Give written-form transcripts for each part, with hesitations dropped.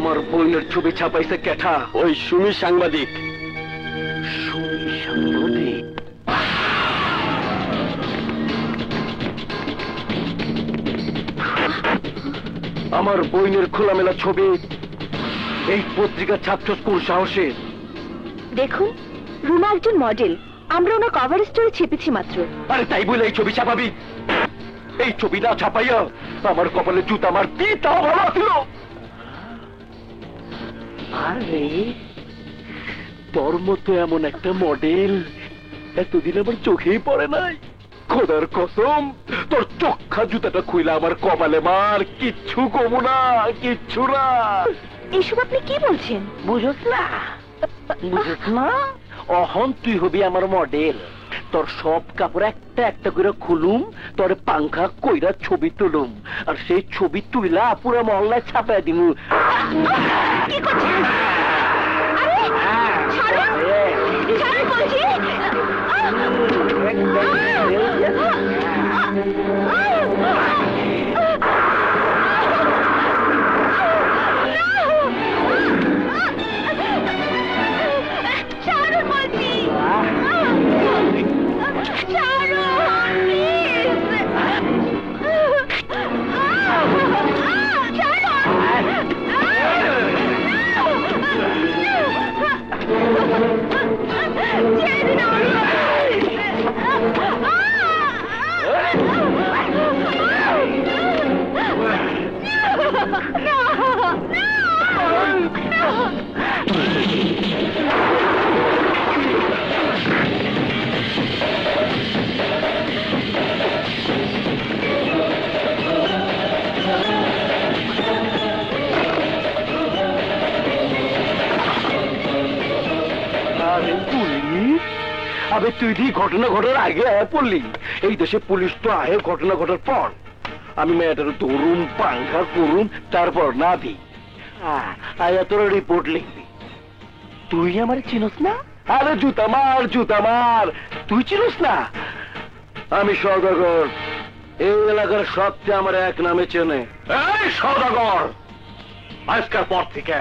আমার বোনের ছবি ছাপাইছে কেঠা? ওই সুমি সাংবাদিক। সুমি সাংবাদিক? আমার বোনের খোলামেলা ছবি এই পত্রিকা ছাপছস কোন সাহসে? দেখুন, রুমা একজন মডেল, আমরা ওনার কভার স্টোরি ছেপেছি মাত্র। আরে তাই বলে এই ছবি ছাপাবি? এই ছবি না ছাপাইয়া আমার কপালে জুতা আমার পিতা ভালো ছিল। আরে তোর মতো এমন একটা মডেল এতদিন আমার চোখেই পড়ে নাই। খোদার কসম, তোর চোখা জুতাটা খুইলা আমার কপালে মার, কিচ্ছু কমু না, কিচ্ছু না। এসব আপনি কি বলছেন? বুঝছ না, বুঝছ না? অহন তুই হবি আমার মডেল। তোর সব কাপড় একটা একটা করে খুলুম, তোর পাংখা কইরা ছবি তুলুম, আর সেই ছবি তুইলা পুরো মহল্লায় ছাপাই দিমু। কি করছেন? আবে তুই ঠিক ঘটনা ঘটার আগে আয় পড়লি। এই দেশে পুলিশ তো আহে ঘটনা ঘটার পর। আমি মেয়েটার ধরুম, পাংখা করুম, তারপর না দি আয়া তোর রিপোর্ট লিখবি। তুই আমার চিনস না? আরে জুতা মার, জুতা মার, তুই চিনস না? আমি সওদাগর, এই এলাকার সবচেয়ে আমার এক নামে চেনে। এই সওদাগর, আজকের পর থেকে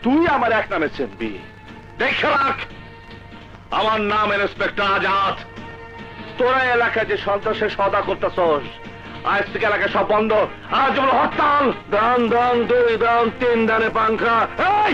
তুই আমার এক নামে চিনবি। দেখে রাখ, আমার নাম ইন্সপেক্টর আজাদ। তোরা এলাকায় যে সন্ত্রাসের সওদা করতেছস, আজ থেকে এলাকা সব বন্ধ। আজ হলো হরতাল। দান দান, 2 দান, 3 দানে পাংখা। এই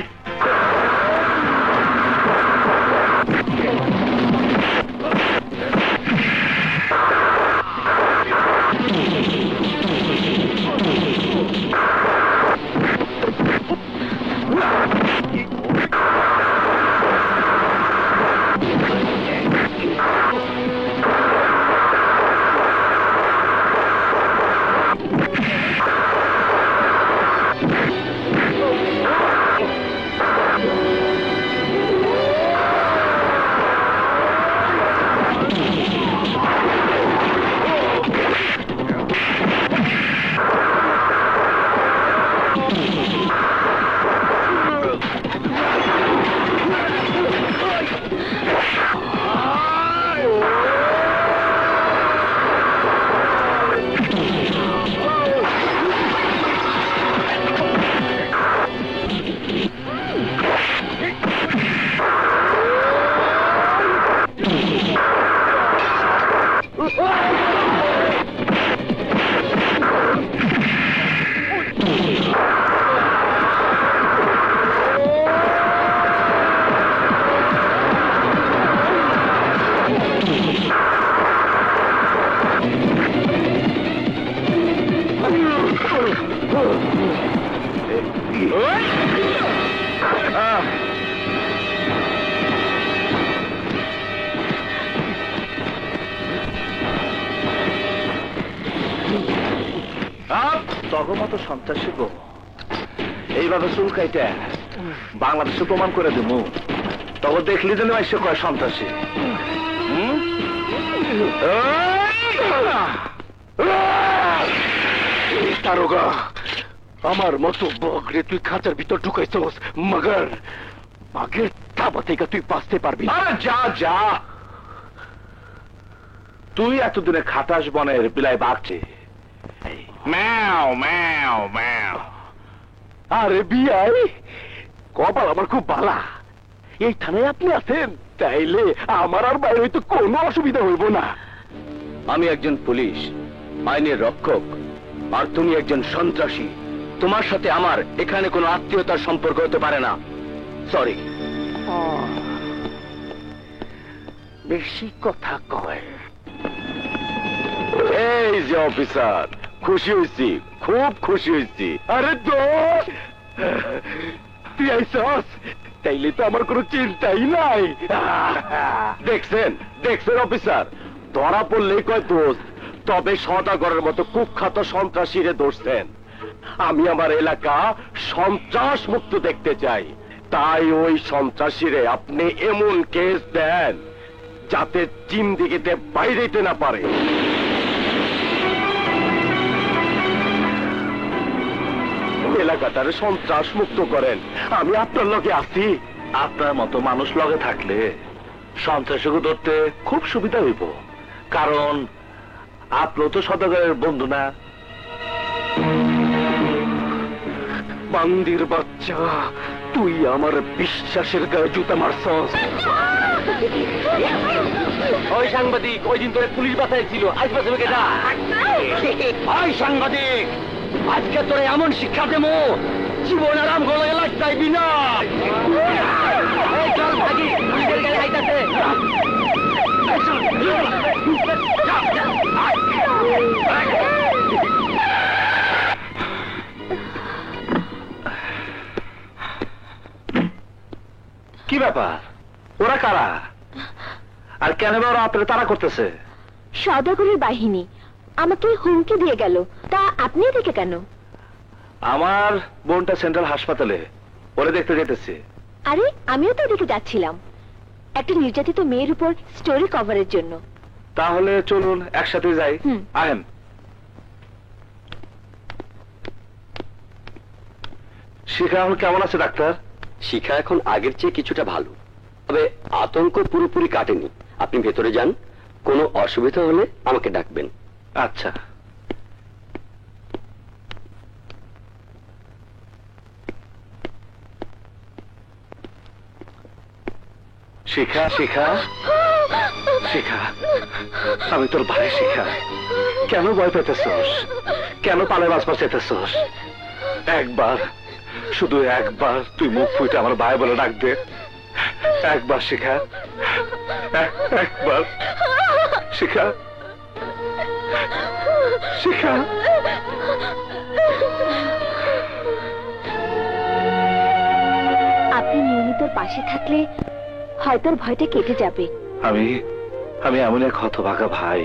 তখন মতো সন্ত্রাসী গো এইভাবে চুল কাইটা বাংলাদেশে প্রমাণ করে দেব। তখন দেখলি যেন এসে কয় সন্ত্রাসী। দারোগা, আমার মতো বকরে তুই খাঁচার ভিতর ঢুকাইছস, মগর বাঘের থাবা থেকে তুই বাঁচতে পারবি। আরে যা যা, তুই এতদিনে খাটাস বনের বিলায় বাঘছে। ম্যাও ম্যাও ম্যাও, আরে বিয়াই, কপাল আমার খুব বালা। এই থানায় আপনি আছেন, তাইলে আমার আর বাইরে হইতে কোনো অসুবিধা হইব না। আমি একজন পুলিশ, আইনের রক্ষক, আর তুমি একজন সন্ত্রাসী। তোমার সাথে আমার এখানে কোনো আত্মীয়তার সম্পর্ক হতে পারে না। সরি। বেশি কথা কয়। এই যে অফিসার, খুশি হয়েছি, খুব খুশি হয়েছি। আরে দোস্ত, তুই আইসস, তাইলে তো আমার কোনো চিন্তাই নাই। দেখছেন দেখছেন অফিসার, ধরা পড়লেই কয় দোষ, তবে সদাগরের মতো কুখ্যাত সন্ত্রাসীরে ধরছেন। আমি আমার এলাকা সন্ত্রাস মুক্ত দেখতে চাই, তাই ওই সন্ত্রাসীরে আপনি এমন কেস দেন যাতে জিন্দিগিতে বাইরেতে না পারে। এলাকাটারে সন্ত্রাস মুক্ত করেন, আমি আপনার লগে আছি। আপনার মতো মানুষ লগে থাকলে সন্ত্রাসীকে ধরতে খুব সুবিধা হইব, কারণ আপনিও তো সদাগরের বন্ধু না। বান্দির বাচ্চা, তুই আমার বিশ্বাসের গায়ে জুতা মারছস। ওই সাংবাদিক ওই দিন তোরে পুলিশ বাসায় ছিল, আজ বাসাবে কেটা? ওই সাংবাদিক, আজকে তোরে এমন শিক্ষা দেবো জীবন আরাম গলে লাগ চাইবি না। চল ভাগি, পুলিশের গাড়ি আইতাছে। কি ব্যাপার, ওরা কারা আর কেন ওরা আপনারা তারা করতেছে? সদাগরের বাহিনী আমাকে হুমকি দিয়ে গেল, তা আপনি এদিকে কেন? আমার বোনটা সেন্ট্রাল হাসপাতালে, ওরে দেখতে যেতেছি। আরে আমিও তো এদিকে যাচ্ছিলাম একটা নির্যাতিত মেয়ের উপর স্টোরি কভারের জন্য। তাহলে চলুন একসাথে যাই। আহেন। শিখা এখন কেমন আছে ডাক্তার? শিখা এখন আগের চেয়ে কিছুটা ভালো, তবে আতঙ্ক পুরোপুরি কাটেনি। আপনি ভেতরে যান, কোনো অসুবিধা হলে আমাকে ডাকবেন। আচ্ছা। শিখা শিখা শিখা, আমি তোর ভাই শিখা। কেন ভয় পেতেছস? কেন পালে বাঁচবার চেতেছস? একবার, শুধু একবার তুই মুখ ফুটে আমার ভাই বলে ডাক দে। একবার শিখা, একবার শিখা, শিখা। আপনি নিয়মিত পাশে থাকলে হয়তো ওর ভয়টা কেটে যাবে। আমি আমি এমন এক হতভাগা ভাই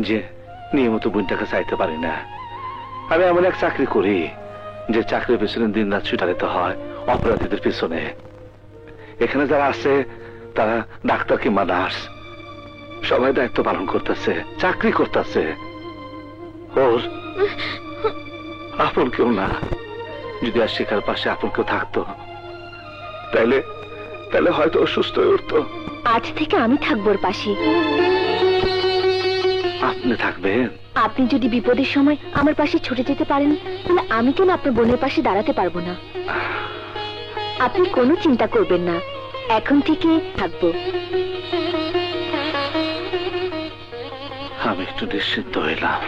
যে নিয়মিত বোনটাকে চাইতে পারি না। আমি এমন এক চাকরি করি যে চাকরির পেছনে দিন রাত ছুটাতে হয় অপরাধীদের পিছনে। এখানে যারা আছে তারা ডাক্তার কিংবা নার্স, সবাই দায়িত্ব পালন করতেছে, চাকরি করতেছে। ওর আপন কেউ না। যদি আর শিখার পাশে আপন কেউ থাকতো তাইলে তাহলে হয়তো অসুস্থ হয়ে উঠতো। আজ থেকে আমি থাকবো ওর পাশে। আপনি থাকবেন? আপনি যদি বিপদের সময় আমার পাশে ছুটে যেতে পারেন, তাহলে আমি কেন আপনার বোনের পাশে দাঁড়াতে পারবো না? আপনি কোনো চিন্তা করবেন না, এখন থেকে থাকবো। আমি একটু নিশ্চিন্ত হইলাম।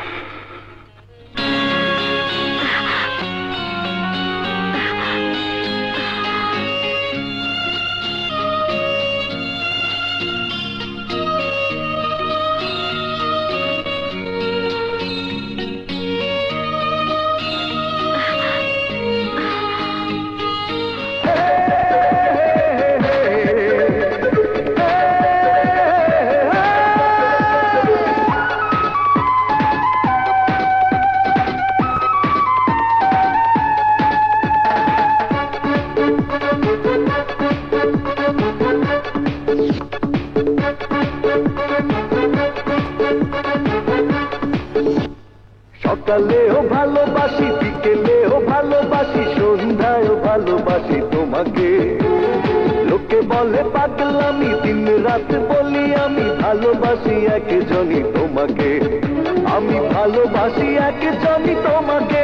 সকালেও ভালোবাসি, বিকেলেও ভালোবাসি, সন্ধ্যায়ও ভালোবাসি তোমাকে। লোকে বলে পাগলামি, দিন রাত বলি আমি ভালোবাসি একজনই তোমাকে। আমি ভালোবাসি একজনই তোমাকে।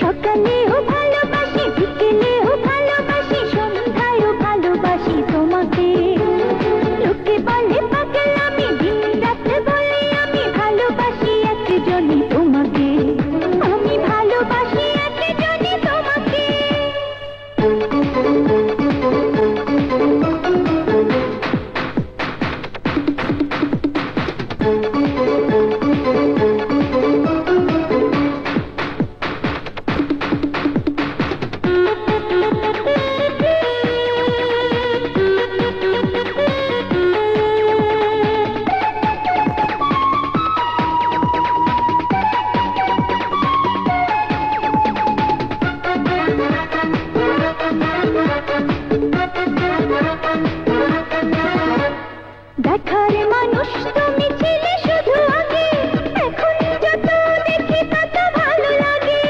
সকালেও দেখার মানুষ তুমি ছিলে শুধু আগে, এখন যত দেখি তত ভালো লাগে।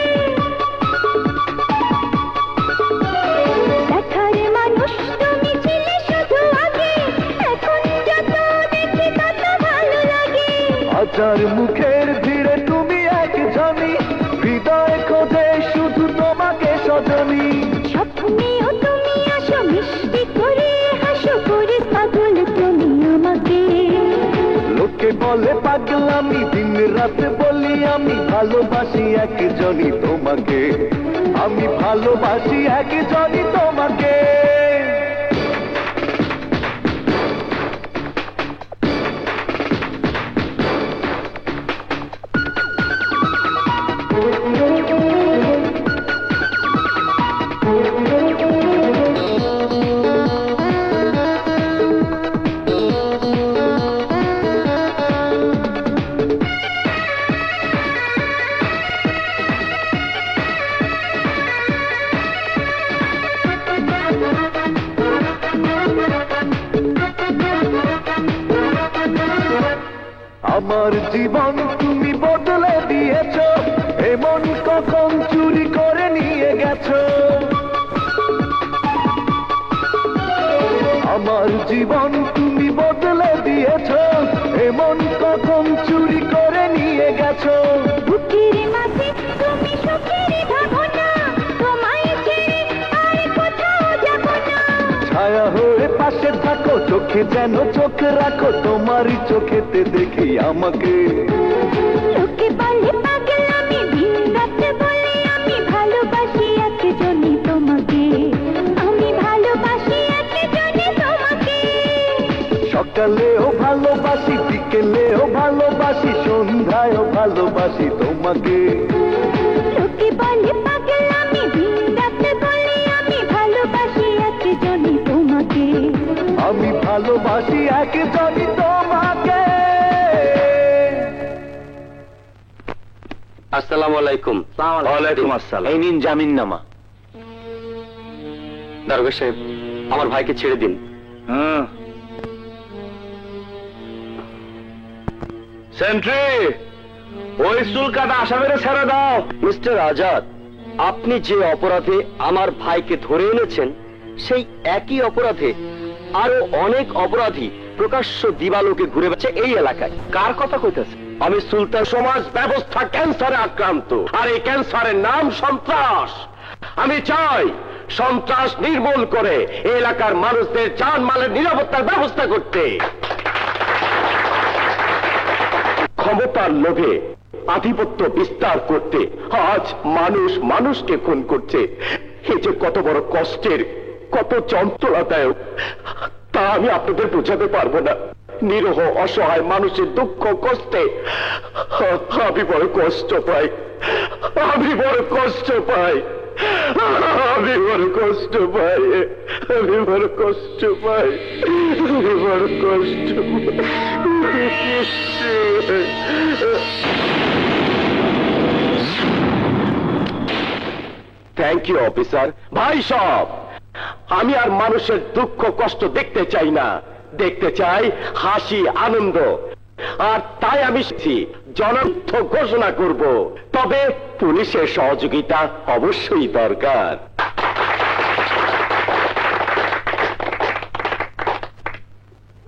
দেখার মানুষ তুমি ছিলে শুধু আগে, এখন যত দেখি তত ভালো লাগে। হাজার মুখের ভিড়ে তুমি একজনই, হৃদয় খোঁজে শুধু তোমাকে সজনী। স্বপ্নেও তুমি আসো মিষ্টি করে, হাসো করে পাগল তুমি আমাকে। লোকে বলে পাগলামি, দিন রাত বলি আমি ভালোবাসি একজনই তোমাকে, আমি ভালোবাসি একজনই তোমাকে। আমার জীবন তুমি বদলে দিয়েছো, এমন কখন চুরি করে নিয়ে গেছো। আমার জীবন তুমি বদলে দিয়েছো, এমন কখন চুরি করে নিয়ে গেছো। বুকের মাঝে তুমি সুখের ভাবনা, তোমায় ছেড়ে আর কোথাও যাব না। ছায়া হয়ে পাশে থাকো, চোখে যেন চোখ রাখো, তোমারই চোখেতে দেখি আমাকে। লোকে বলে পাগলামি, দিন রাত বলে আমি ভালোবাসি একজনই তোমাকে, আমি ভালোবাসি একজনই তোমাকে। সকালেও ভালোবাসি, বিকেলেও ভালোবাসি, সন্ধ্যায়ও ভালোবাসি তোমাকে। লোকে বলে পাগলামি, দিন রাত বলে আমি ভালোবাসি একজনই তোমাকে, আমি ভালোবাসি একজনই তোমাকে। আসসালামু আলাইকুম। ওয়ালাইকুম আসসালাম। এই নিন জামিননামা। দারোগা সাহেব, আমার ভাইকে ছেড়ে দিন। সেন্ট্রি, ওই চুলকাটা আসামিরা ছেড়ে দাও। মিস্টার আজাদ, আপনি যে অপরাধে আমার ভাইকে ধরে এনেছেন, সেই একই অপরাধে আরো অনেক অপরাধী প্রকাশ্য দিবালোকে ঘুরে বেড়াচ্ছে এই এলাকায়। কার কথা কইতেছে? আমি সুলতান সমাজ ব্যবস্থা ক্যান্সারে আক্রান্ত, আর এই ক্যান্সারের নাম সন্ত্রাস। আমি চাই সন্ত্রাস নির্মূল করে এই এলাকার মানুষদের জানমালের নিরাপত্তার ব্যবস্থা করতে। ক্ষমতার লোভে আধিপত্য বিস্তার করতে আজ মানুষ মানুষকে খুন করছে। এ যে কত বড় কষ্টের, কত যন্ত্রণাদায়ক, তা আমি আপনাদের বোঝাতে পারবো না। নিরহ অসহায় মানুষের দুঃখ কষ্টে আমি বড় কষ্ট পাই, আমি বড় কষ্ট পাই, আমি বড় কষ্ট পাই, আমি বড় কষ্ট পাই, আমি বড় কষ্ট পাই। Thank you officer. ভাই সব, আমি আর মানুষের দুঃখ কষ্ট দেখতে চাই না, দেখতে চাই হাসি আনন্দ। আর তাই আমি জনযুদ্ধ ঘোষণা করব, তবে পুলিশের সহযোগিতা অবশ্যই দরকার।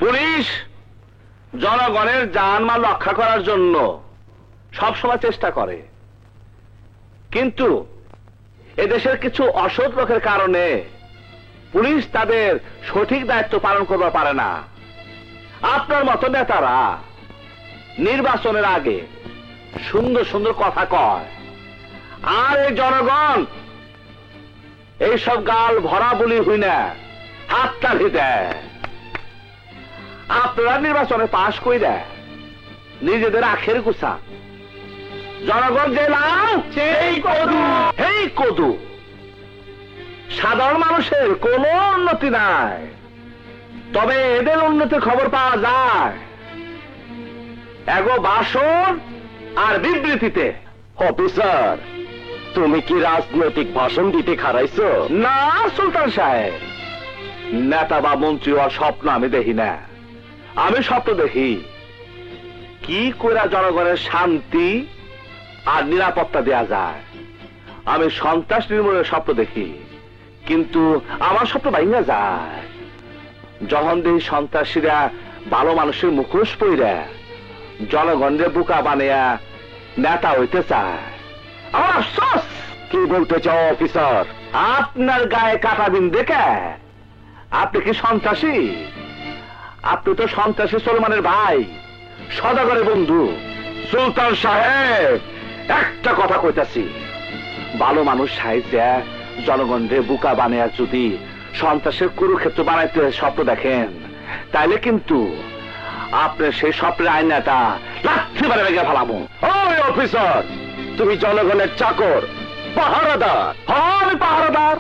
পুলিশ জনগণের জানমাল রক্ষা করার জন্য সবসময় চেষ্টা করে, কিন্তু এদেশের কিছু অসৎ লোকের কারণে পুলিশ তাদের সঠিক দায়িত্ব পালন করতে পারে না। আপনার মতো নেতারা নির্বাচনের আগে সুন্দর সুন্দর কথা কয়, আর এই জনগণ এইসব গাল ভরা বলি হই না হাততালি দেয়। আপনারা নির্বাচনে পাশ করে দেয় নিজেদের আখের গুছা। জনগণ যে লাল সেই কদু, সেই কদু। সাধারণ মানুষের কোনো উন্নতি নাই, তবে এদের উন্নতির খবর পাওয়া যায় এগো ভাষণ আর বিবৃতিতে। অফিসার, তুমি কি রাজনৈতিক ভাষণ দিতে খারাইছো? না সুলতান সাহেব, নেতা বা মন্ত্রী হওয়ার স্বপ্ন আমি দেখি না। আমি স্বপ্ন দেখি কি করে জনগণের শান্তি আর নিরাপত্তা দেয়া যায়। আমি সন্ত্রাস নির্মূলের স্বপ্ন দেখি, কিন্তু আমার স্বপ্ন ভাঙা যায় যখন দেখি সন্ত্রাসীরা ভালো মানুষের মুখোশ পইরা জনগণের বোকা বানিয়া নেতা হইতে চায়। আমার আফসোস। কি বলতে চাও অফিসার? আপনার গায়ে কাটা দিন দেখে আপনি কি সন্ত্রাসী? আপনি তো সন্ত্রাসী সলমানের ভাই, সদাগরের বন্ধু। সুলতান সাহেব, একটা কথা কইতাছি, ভালো মানুষ সাইজা জনগণের বুকা বানিয়ে যদি সন্ত্রাসের কুরুক্ষেত্র বানাইতে স্বপ্ন দেখেন, তাইলে কিন্তু আপনার সেই স্বপ্নের আয়নাটা লাথি মারে ভেঙে ফেলাবো। ওই অফিসার, তুমি জনগণের চাকর, পাহারাদার। আমি পাহারাদার,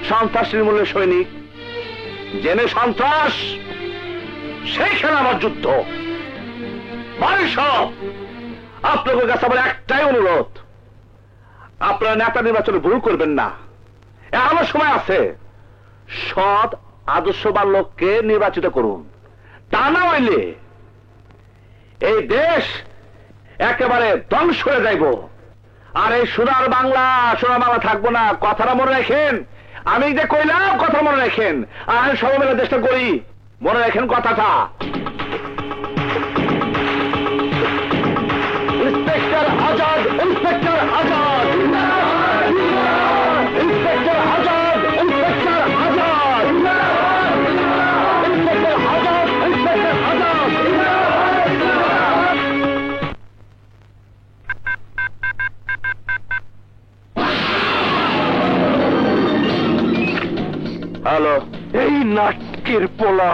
সন্ত্রাস নির্মূলের সৈনিক। জেনে সন্ত্রাস, সেইখানে আমার যুদ্ধ। বাড়ি সব আপনাদের কাছে আমার একটাই অনুরোধ, আপনারা নেতা নির্বাচনে ভুল করবেন না। এখনো সময় আছে, সৎ আদর্শবান লোককে নির্বাচিত করুন। তা না হইলে এই দেশ একেবারে ধ্বংস হয়ে যাইব। আর এই সোনার বাংলা থাকবো না। কথাটা মনে রাখেন, আমি যে কইলাম কথা মনে রাখেন। আর আমি সবাই মিলে দেশটা করি, মনে রাখেন কথাটা। Inspector Azad, inspector Azad, inspector Azad, inspector Azad, inspector Azad, inspector Azad. Hello, এই নাটকের পোলা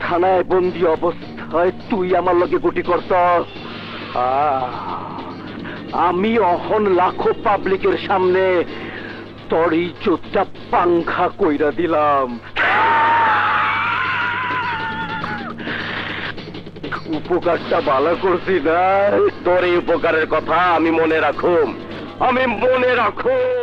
থানায় বন্দি অবস্থায় তুই আমার লগে গুটি করত। আমি অহন লাখো পাবলিকের সামনে তোর ইজ্জতটা পাংখা কইরা দিলাম। উপকারটা ভালো করছি না? তোর এই উপকারের কথা আমি মনে রাখুম, আমি মনে রাখুম।